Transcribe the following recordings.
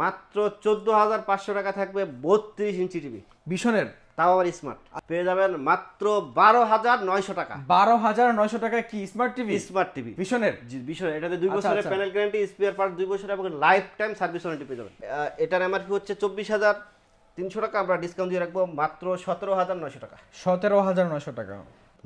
মাত্র 14,500 টাকা থাকবে 32 ইঞ্চি টিভি ভিশনের, তাও আবার স্মার্ট পেয়ে যাবেন মাত্র 12,900 টাকা। 12,900 টাকায় কি স্মার্ট টিভি? স্মার্ট টিভি ভিশনের, জি বিষয় এটাতে 2 বছরের প্যানেল গ্যারান্টি, স্পেয়ার পার্ট 2 বছর এবং লাইফ টাইম সার্ভিস ওয়ারেন্টি পেয়ে যাবেন। এটার এমআরপি হচ্ছে 24,300 টাকা, আমরা ডিসকাউন্ট দিয়ে রাখবো মাত্র 17,900 টাকা। 17,900 টাকা,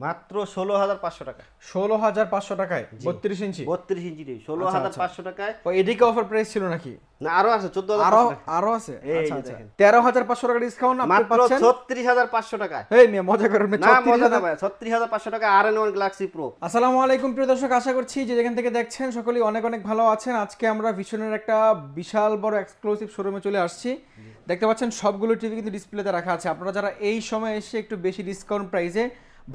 মাত্র 16,500 টাকা। 16,500 টাকায় 32 ইঞ্চি 32 ইঞ্চি টিভি 16,500 টাকায়। ও এদিকে অফার প্রাইস ছিল নাকি? না আরো আছে 14,500 টাকা। আরো আছে, এই আচ্ছা যে আচ্ছা, দেখেন 13,500 টাকা ডিসকাউন্ট আপনি মাত্র পাচ্ছেন 36,500 টাকায়। এই মিয়া মজা করেন না, না মজা 36,000 না ভাই, 36,500 টাকা RN1 গ্যালাক্সি প্রো। আসসালামু আলাইকুম প্রিয় দর্শক, আশা করছি যে যেখান থেকে দেখছেন সকলেই অনেক অনেক ভালো আছেন। আজকে আমরা ভিশনের একটা বিশাল বড় এক্সক্লুসিভ শোরুমে চলে আসছি। দেখতে পাচ্ছেন সবগুলো টিভি কিন্তু ডিসপ্লেতে রাখা আছে। আপনারা যারা এই সময় এসে একটু বেশি ডিসকাউন্ট প্রাইসে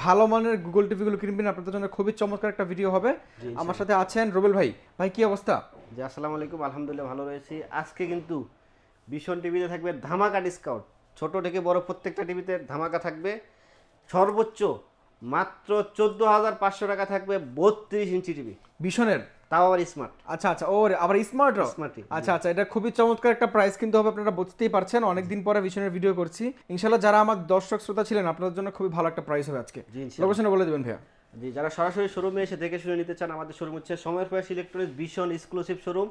ভালো মানের গুগল টিভিগুলো কিনবেন, আপনাদের জন্য খুবই চমৎকার একটা ভিডিও হবে। আমার সাথে আছেন রুবেল ভাই। ভাই কি অবস্থা? জি আসসালামু আলাইকুম, আলহামদুলিল্লাহ ভালো রয়েছি। আজকে কিন্তু ভিশন টিভিতে থাকবে ধামাকা ডিসকাউন্ট, ছোট থেকে বড় প্রত্যেকটা টিভিতে ধামাকা থাকবে। সর্বোচ্চ মাত্র 14,500 টাকা থাকবে 32 ইঞ্চি টিভি ভিশনের, তাও আবার স্মার্ট। আচ্ছা আচ্ছা, ও আবার স্মার্ট স্মার্ট টিভি। আচ্ছা আচ্ছা, এটা খুবই চমৎকার একটা প্রাইস কিন্তু হবে, আপনারা বুঝতেই পারছেন। অনেকদিন পরে ভিশনের ভিডিও করছি, ইনশাআল্লাহ যারা আমার দর্শক শ্রোতা ছিলেন আপনাদের জন্য খুবই ভালো একটা প্রাইস হবে আজকে। জি ইনশাআল্লাহ। লোকেশনে বলে দিবেন ভাইয়া। জি যারা সরাসরি শোরুমে এসে দেখে শুনে নিতে চান, আমাদের শোরুম হচ্ছে সময়ের প্রয়াস electronics vision exclusive showroom.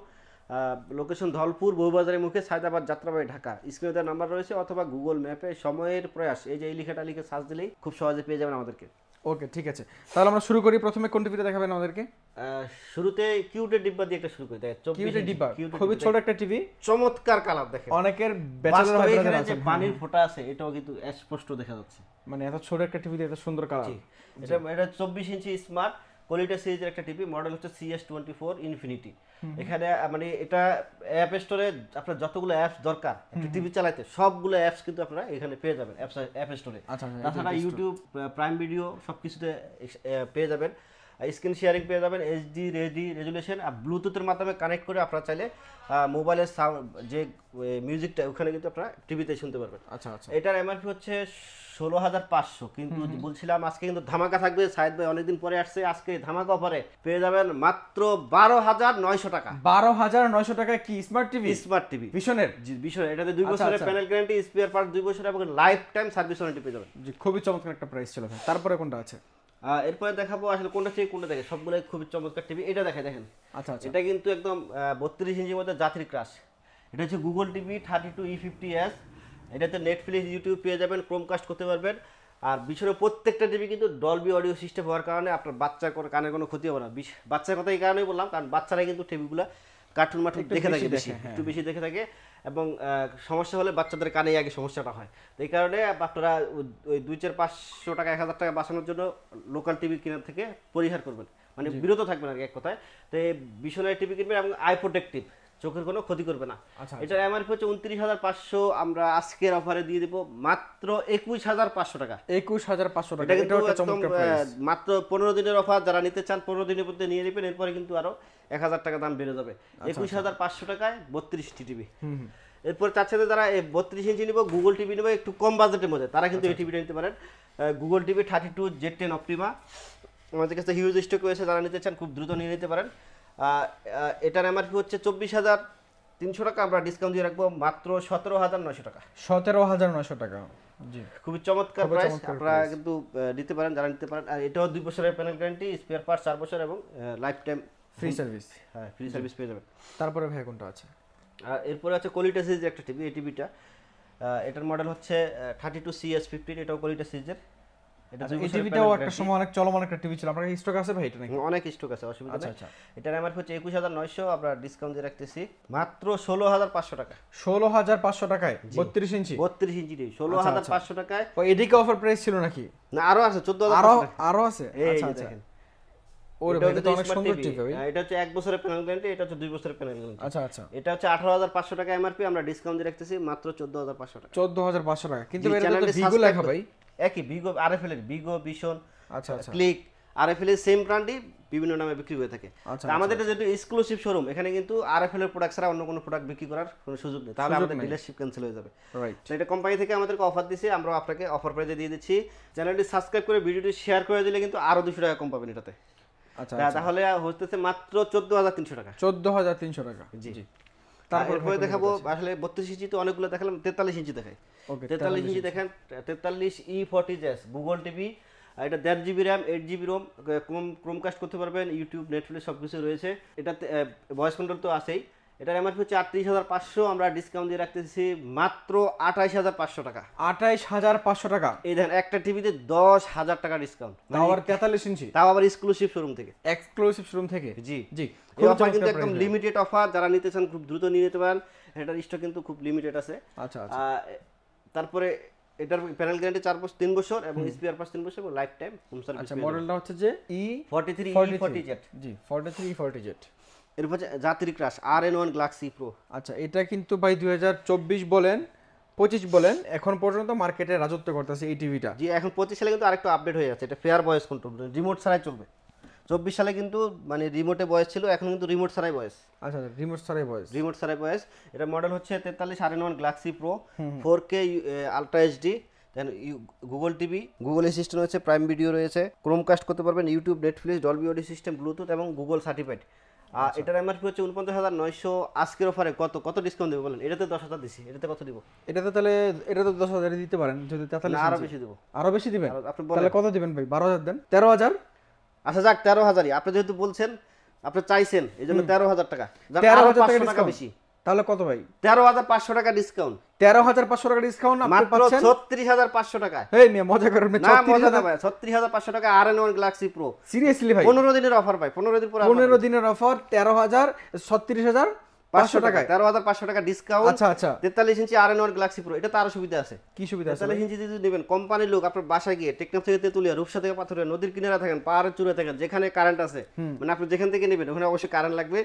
Location Dhalpur বউবাজারের মুখে, সায়দাবাদ, যাত্রাবাড়ি, ঢাকা। স্ক্রিনে তার নাম্বার রয়েছে, অথবা গুগল ম্যাপে সময়ের প্রয়াস এই যে এই লেখাটা লিখে সার্চ দিলেই খুব সহজে পেয়ে যাবেন আমাদেরকে। ওকে ঠিক আছে, তাহলে আমরা শুরু করি। প্রথমে কোন টিভিটা দেখাবেন আমাদেরকে? শুরুতে কিউটের ডিব্বা দিয়ে একটা শুরু করে দেয়। কিউটের ডিব্বা, খুবই ছোট একটা টিভি, চমৎকার কালার দেখেন। অনেকের ব্যাচেলর বাস্তবে ভাইরা এখানে যারা যে আছেন, পানির ফোঁটা আছে এটাও কিন্তু স্পষ্ট দেখা যাচ্ছে। মানে এত ছোট একটা টিভিতে এত সুন্দর কালার। এটা 24 ইঞ্চি স্মার্ট কোয়ালিটি সিরিজের একটা টিভি, মডেল হচ্ছে CS24 ইনফিনিটি। এখানে মানে এটা অ্যাপ স্টোরে আপনার যতগুলো অ্যাপস দরকার টিভি চালাতে সবগুলো অ্যাপস কিন্তু আপনারা এখানে পেয়ে যাবেন অ্যাপ স্টোরে। তাছাড়া ইউটিউব, প্রাইম ভিডিও সবকিছুতে পেয়ে যাবেন। স্ক্রিন শেয়ারিং পেয়ে যাবেন, এইচডি রেজুলেশন, আর ব্লুটুথের মাধ্যমে কানেক্ট করে আপনারা চাইলে মোবাইলের সাউন্ড যে মিউজিকটা ওখানে কিন্তু আপনারা টিভিতে শুনতে পারবেন। আচ্ছা আচ্ছা, এটার এমআরপি হচ্ছে 16,500, কিন্তু বলছিলাম আজকে কিন্তু ধামাকা থাকবে। সাইদ ভাই অনেকদিন পরে আসছে, আজকে ধামাকা অফারে পেয়ে যাবেন মাত্র 12,900 টাকা। 12,900 টাকায় কি স্মার্ট টিভি? স্মার্ট টিভি ভিশনের, জি বিষয় এটাতে 2 বছরের প্যানেল গ্যারান্টি, স্পেয়ার পার্ট 2 বছর এবং লাইফ টাইম সার্ভিস ওয়ারেন্টি পেয়ে যাবেন। জি খুবই চমৎকার একটা প্রাইস ছিল ভাই। তারপরে কোনটা আছে? এরপরে দেখাবো আসলে কোনটা থেকে কোনটা দেখে, সবগুলো খুবই চমৎকার টিভি। এটা দেখেন। আচ্ছা আচ্ছা, এটা কিন্তু একদম 32 ইঞ্চির মধ্যে জাতির ক্রাশ। এটা হচ্ছে গুগল টিভি 32E50s। এটাতে নেটফ্লিক্স, ইউটিউব পেয়ে যাবেন, ক্রোমকাস্ট করতে পারবেন। আর বিশেষ প্রত্যেকটা টিভি কিন্তু ডলবি অডিও সিস্টেম হওয়ার কারণে আপনার বাচ্চার কোনো কানের কোনো ক্ষতি হবে না। বাচ্চার কথা এই কারণেই বললাম, কারণ বাচ্চারা কিন্তু টিভিগুলো কার্টুন মার্টুন দেখে থাকে বেশি, একটু বেশি দেখে থাকে, এবং সমস্যা হলে বাচ্চাদের কানে আগে সমস্যাটা হয়। তো এই কারণে আপনারা ওই 200-500 টাকা 1,000 টাকা বাঁচানোর জন্য লোকাল টিভি কেনার থেকে পরিহার করবেন, মানে বিরত থাকবেন আর কি এক কথায়। তো এই বিশনের টিভি কিনবেন এবং আই প্রোটেক্টিভ, চোখের কোনো ক্ষতি করবে না। এটার এমআরপি হচ্ছে 29,500, আমরা আজকের অফারে দিয়ে দেবো মাত্র 21,500 টাকা। 21,500 টাকা, এটা কিন্তু মাত্র 15 দিনের অফার। যারা নিতে চান 15 দিনের মধ্যে নিয়ে নেবেন, এরপরে কিন্তু আরো 1,000 টাকা দাম বেড়ে যাবে। 21,500 টাকায় 32টি টিভি। এরপরে তার সাথে যারা 32 ইঞ্চি নিব, গুগল টিভি নেব একটু কম বাজেটের মধ্যে, তারা কিন্তু এই টিভিটা নিতে পারেন। গুগল টিভি 32Z10 অপটিমা আমাদের কাছে হিউজ স্টক রয়েছে, যারা নিতে চান খুব দ্রুত নিয়ে নিতে পারেন। এটার এমআরপি হচ্ছে 24,300 টাকা, আমরা ডিসকাউন্ট দিয়ে রাখবো মাত্র 17,900 টাকা। 17,900 টাকা, জি খুবই চমৎকার প্রাইস, আপনারা কিন্তু নিতে পারেন যারা নিতে পারেন। আর এটাও 2 বছরের প্যানেল গ্যারান্টি, স্পেয়ার পার্ট 4 বছর এবং লাইফ টাইম ফ্রি সার্ভিস। হ্যাঁ ফ্রি সার্ভিস পেয়ে যাবেন। তারপরে ভাই কোনটা আছে? আর এরপরে আছে কোয়ালিটি সিরিজের একটা টিভি। এই টিভিটা এটার মডেল হচ্ছে 32CS15, এটাও কোয়ালিটি সিরিজের। এই টিভিটাও একটা সময় অনেক চলমান একটা টিভি ছিল, আপনার স্টক আছে ভাই? এটা নাকি অনেক স্টক আছে, অসুবিধা নেই। আচ্ছা, এটার এমআরপি হচ্ছে 21,900, আমরা ডিসকাউন্ট দিয়ে রাখতেছি মাত্র 16,500 টাকা। 16,500 টাকায় 32 ইঞ্চি 32 ইঞ্চি টিভি 16,500 টাকায়। ও এদিকে অফার প্রাইস ছিল নাকি? না আরো আছে 14,000 আরো আছে। আচ্ছা আচ্ছা, ওরে ভাই এটা তো অনেক সুন্দর টিভি ভাই। এটা হচ্ছে 1 বছরের প্যানেল গ্যারান্টি, এটা হচ্ছে 2 বছরের প্যানেল গ্যারান্টি। আচ্ছা আচ্ছা, এটা হচ্ছে 18,500 টাকা এমআরপি, আমরা ডিসকাউন্ট দিয়ে রাখতেছি মাত্র 14,500 টাকা। 14,500 টাকা, কিন্তু এটা তো ভিগো লেখা ভাই। একই ভিগো, আরএফএল এর ভিগো, ভিশন, আচ্ছা আচ্ছা, ক্লিক, আরএফএল এর সেম ব্র্যান্ডই বিভিন্ন নামে বিক্রি হয়ে থাকে। আমাদের এটা যেহেতু এক্সক্লুসিভ শোরুম, এখানে কিন্তু আরএফএল এর প্রোডাক্ট ছাড়া অন্য কোনো প্রোডাক্ট বিক্রি করার কোনো সুযোগ নেই, তাহলে আমাদের ডিলারশিপ ক্যান্সেল হয়ে যাবে। রাইট, তো এটা কোম্পানি থেকে আমাদেরকে অফার দিয়েছে, আমরা আপনাকে অফার প্রাইসে দিয়ে দিচ্ছি। চ্যানেলটি সাবস্ক্রাইব করে ভিডিওটি শেয়ার করে দিলে কিন্তু আরো 200 টাকা কম পাবেন এটাতে। আচ্ছা তাহলে হচ্ছে মাত্র 14,300 টাকা। 14,300 টাকা, জি। তারপরে দেখাবো আসলে 32 ইঞ্চি তো অনেকগুলো দেখালাম, 43 ইঞ্চি দেখাই। ওকে 43 ইঞ্চি দেখেন, 43E40s গুগল টিভি। এটা 1.5 GB RAM, 8 GB ROM, Chromecast করতে পারবেন, ইউটিউব, নেটফ্লিক্স সব কিছু রয়েছে। এটাতে ভয়েস কন্ট্রোল তো আছেই। এটার এমআরপি হচ্ছে 38,500, আমরা ডিসকাউন্ট দিয়ে রাখতেছি মাত্র 28,500 টাকা। 28,500 টাকা। এই দেখেন একটা টিভিতে 10,000 টাকা ডিসকাউন্ট, তাও আবার 43 ইঞ্চি, তাও আবার এক্সক্লুসিভ শোরুম থেকে। এক্সক্লুসিভ শোরুম থেকে। জি জি, এই অফার কিন্তু একদম লিমিটেড অফার, যারা নিতে চান খুব দ্রুত নিয়ে নিতে পারেন, এটার স্টক কিন্তু খুব লিমিটেড আছে। আচ্ছা আচ্ছা। তারপরে এটার প্যানেল গ্যারান্টি 3 বছর এবং স্পেয়ার পার্টস 3 বছর এবং লাইফ টাইম হোম সার্ভিস। আচ্ছা, মডেলটা হচ্ছে যে E43E40Z। জি, 43E40Z। এরপর জাতির ক্রাশ RN1 গ্যালাক্সি প্রো। আচ্ছা, এটা কিন্তু ভাই 2024 বলেন 25 বলেন এখন পর্যন্ত মার্কেটে রাজত্ব করতেছে এই টিভিটা। জি, এখন 25 সালে কিন্তু আরেকটু আপডেট হয়ে যাচ্ছে, এটা ফেয়ার ভয়েস কন্ট্রোল, রিমোট ছাড়াই চলবে। 24 সালে কিন্তু মানে রিমোটে ভয়েস ছিল, এখন কিন্তু রিমোট ছাড়াই ভয়েস। আচ্ছা, রিমোট ছাড়াই ভয়েস। রিমোট ছাড়াই ভয়েস। এটা মডেল হচ্ছে 43 RN1 galaxy pro, 4K ultra HD, then Google TV, Google assistant রয়েছে, প্রাইম ভিডিও রয়েছে, ক্রোমকাস্ট করতে পারবেন, YouTube, Netflix, Dolby audio system, Bluetooth এবং গুগল সার্টিফাইড। এটার এমআরপি হচ্ছে 49,900। আজকের অফারে কত ডিসকাউন্ট দেবো বলেন? এটাতে 10,000 দিছি, এটাতে কত দিব? এটাতে তাহলে এটা তো 10,000 দিতে পারেন যদি 43। আরো বেশি দেবো। আরো বেশি দিবেন? আপনি তাহলে কত দিবেন ভাই? 12,000 দেন। 13,000। আচ্ছা যাক, 13,000ই আপনি যেহেতু বলছেন, আপনি চাইছেন, এই জন্য 13,000 টাকা। 13,000 টাকা বেশি, তাহলে কত ভাই? 13,500 টাকা ডিসকাউন্ট। 13,500 টাকা ডিসকাউন্ট আপনি মাত্র পাচ্ছেন 36,500 টাকা। এই মিয়া মজা করেন না? না মজা না ভাই, 36,500 টাকা RN1 গ্যালাক্সি প্রো। সিরিয়াসলি ভাই? 15 দিনের অফার ভাই, 15 দিন পরে 15 দিনের অফার 36,500 টাকায়। 13,500 টাকা ডিসকাউন্ট। আচ্ছা আচ্ছা। 43 ইঞ্চি RN1 গ্যালাক্সি প্রো, এটা তো আরো সুবিধা আছে। কি সুবিধা আছে? 43 ইঞ্চি যদি নেবেন, কোম্পানির লোক আপনার বাসায় গিয়ে টেকনাফ থেকে তেতুলিয়া, রূপসা থেকে পাথরিয়া, নদীর কিনারা থাকেন, পাহাড়ের চূড়া থাকেন, যেখানে কারেন্ট আছে, মানে আপনি যেখান থেকে নেবেন ওখানে অবশ্যই কারেন্ট লাগবে।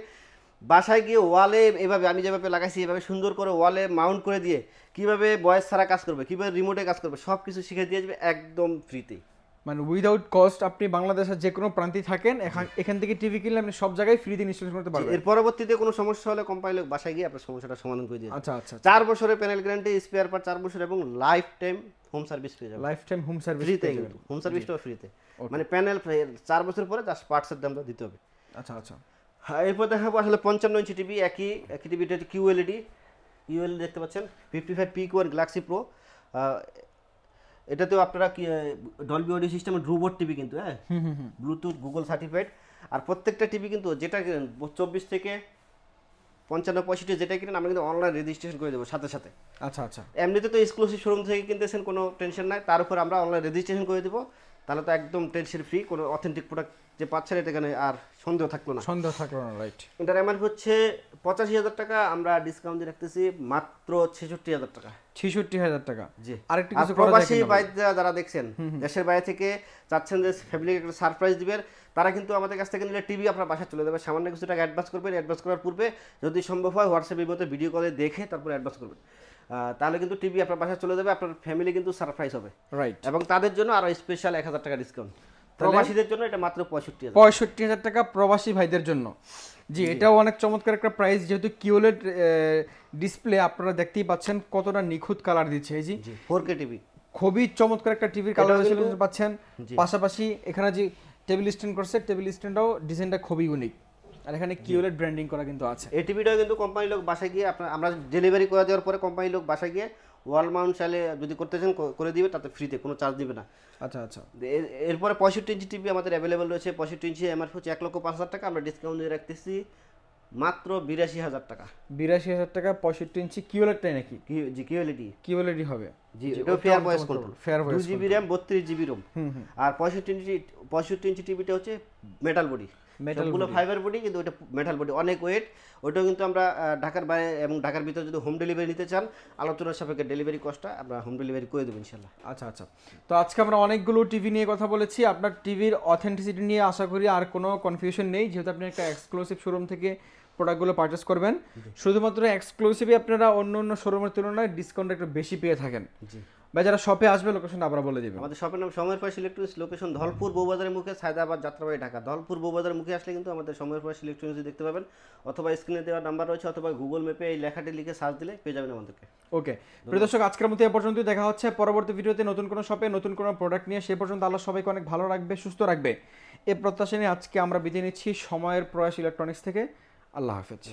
বাসায় গিয়ে ওয়ালে এভাবে আমি যেভাবে লাগাইছি এভাবে সুন্দর করে ওয়ালে মাউন্ট করে দিয়ে কিভাবে ভয়েস ছাড়া কাজ করবে, কিভাবে রিমোটে কাজ করবে, সব কিছু শিখিয়ে দিয়ে যাবে একদম ফ্রিতে, মানে উইদাউট কস্ট। আপনি বাংলাদেশের যে কোনো প্রান্তে থাকেন, এখান থেকে টিভি কিনলে আপনি সব জায়গায় ফ্রিতে ইনস্টলেশন করতে পারবেন। এর পরবর্তীতে কোনো সমস্যা হলে কোম্পানির লোক বাসায় গিয়ে আপনার সমস্যাটা সমাধান করে দিয়ে যাবে। আচ্ছা আচ্ছা। 4 বছরের প্যানেল গ্যারান্টি, স্পেয়ার পার্ট 4 বছর এবং লাইফ টাইম হোম সার্ভিস পেয়ে যাবেন। লাইফ টাইম হোম সার্ভিস ফ্রিতে, কিন্তু হোম সার্ভিসটাও ফ্রিতে, মানে প্যানেল 4 বছর পরে জাস্ট পার্টসের দামটা দিতে হবে। আচ্ছা আচ্ছা। হ্যাঁ, এরপর দেখাবো আসলে 55 ইঞ্চি টিভি, একই টিভিটা হচ্ছে QLED দেখতে পাচ্ছেন, 55 PQ1 গ্যালাক্সি প্রো। এটাতেও আপনারা কি ডলবি অডিও সিস্টেমের রোবট টিভি কিন্তু, হ্যাঁ, ব্লুটুথ, গুগল সার্টিফাইড। আর প্রত্যেকটা টিভি কিন্তু যেটা 24 থেকে 55, 65 যেটা কিনেন আমরা কিন্তু অনলাইন রেজিস্ট্রেশন করে দেবো সাথে সাথে। আচ্ছা আচ্ছা। এমনিতে তো এক্সক্লুসিভ শোরুম থেকে কিনতেছেন, কোনো টেনশন নাই, তার উপর আমরা অনলাইন রেজিস্ট্রেশন করে দেবো, তাহলে তো একদম টেনশন ফ্রি, কোনো অথেন্টিক প্রোডাক্ট যে পাচ্ছেন এটা এখানে আর সন্দেহ থাকলো না। রাইট। এটার এমআরপি হচ্ছে 85,000 টাকা, আমরা ডিসকাউন্ট দিয়ে রাখতেছি মাত্র 66,000 টাকা। 66,000 টাকা। জি। আরেকটু আর কিছু প্রবাসী বাইরে যারা দেখছেন, দেশের বাইরে থেকে চাচ্ছেন যে ফ্যামিলিকে একটা সারপ্রাইজ দিবেন, তারা কিন্তু আমাদের কাছ থেকে নিলে টিভি আপনার বাসায় চলে যাবে। সামান্য কিছু টাকা অ্যাডভান্স করবেন, অ্যাডভান্স করার পূর্বে যদি সম্ভব হয় হোয়াটসঅ্যাপের মধ্যে ভিডিও কলে দেখে তারপর অ্যাডভান্স করবেন, তাহলে কিন্তু টিভি আপনার বাসায় চলে যাবে, আপনার ফ্যামিলি কিন্তু সারপ্রাইজ হবে। রাইট। এবং তাদের জন্য আরো স্পেশাল 1,000 টাকা ডিসকাউন্ট। প্রবাসীদের জন্য এটা মাত্র 65,000 টাকা প্রবাসী ভাইদের জন্য। জি, এটাও অনেক চমৎকার একটা প্রাইস, যেহেতু কিওলেড ডিসপ্লে আপনারা দেখতেই পাচ্ছেন কতটা নিখুঁত কালার দিচ্ছে। এই জি 4K টিভি, খুবই চমৎকার একটা টিভির কালার পাচ্ছেন। পাশাপাশি এখানে যে টেবিল স্ট্যান্ড করছে, টেবিল স্ট্যান্ডটাও ডিজাইনটা খুবই ইউনিক, আর এখানে কিওলেড ব্র্যান্ডিং করা কিন্তু আছে। এই টিভিটাও কিন্তু কোম্পানির লোক বাসায় গিয়ে আমরা ডেলিভারি করে দেওয়ার পরে কোম্পানির লোক বাসায় গিয়ে ওয়াল মাউন্ট চাইলে যদি করতে চান করে দিবে, তাতে ফ্রিতে, কোনো চার্জ দিবে না। আচ্ছা আচ্ছা। এরপরে 65 ইঞ্চি টিভি আমাদের অ্যাভেলেবেল রয়েছে। 65 ইঞ্চি এমআরপি হচ্ছে 1,05,000 টাকা, আমরা ডিসকাউন্ট দিয়ে রাখতেছি মাত্র 82,000 টাকা। 82,000 টাকা 65 ইঞ্চি কিওলেডটাই নাকি? জি কিওএলইডি, কিওলেডই হবে। জি এটাও fair voice control, 2 GB RAM, 32 GB ROM. আর 65 ইঞ্চি টিভিটা হচ্ছে মেটাল বডি, সবগুলো ফাইবার বডি, কিন্তু ওটা মেটাল বডি, অনেক ওয়েট। ওটাও কিন্তু আমরা ঢাকার বাইরে এবং ঢাকার ভিতরে যদি হোম ডেলিভারি নিতে চান, আলোচনার সাপেক্ষে ডেলিভারি কস্টটা আমরা হোম ডেলিভারি করে দেবো ইনশাল্লাহ। আচ্ছা আচ্ছা। তো আজকে আমরা অনেকগুলো টিভি নিয়ে কথা বলেছি। আপনার টিভির অথেন্টিসিটি নিয়ে আশা করি আর কোনো কনফিউশন নেই, যেহেতু আপনি একটা এক্সক্লুসিভ শোরুম থেকে প্রোডাক্টগুলো পারচেস করবেন। শুধুমাত্র এক্সক্লুসিভই আপনারা অন্য শোরুমের তুলনায় ডিসকাউন্ট একটু বেশি পেয়ে থাকেন। জি ভাই, যারা শপে আসবে লোকেশনটা আবার বলে দিবেন। আমাদের শপের নাম সময়ের পয়সা ইলেকট্রনিক্স, লোকেশন ধলপুর বউবাজারের মুখে, সায়দাবাদ, যাত্রাবাড়ি, ঢাকা। ধলপুর বউবাজারের মুখে আসলে কিন্তু আমাদের সময়ের পয়সা ইলেকট্রনিক্স দেখতে পাবেন, অথবা স্ক্রিনে দেওয়া নাম্বার রয়েছে, অথবা গুগল ম্যাপে এই লেখাটি লিখে সার্চ দিলে পেয়ে যাবেন আমাদেরকে। ওকে প্রিয় দর্শক, আজকের মতো এ পর্যন্ত, দেখা হচ্ছে পরবর্তী ভিডিওতে নতুন কোনো শপে নতুন কোনো প্রোডাক্ট নিয়ে। সে পর্যন্ত আল্লাহ সবাইকে অনেক ভালো রাখবে, সুস্থ রাখবে, এ প্রত্যাশা নিয়ে আজকে আমরা বিদায় নিচ্ছি সময়ের প্রয়াস ইলেকট্রনিক্স থেকে। আল্লাহ হাফেজ।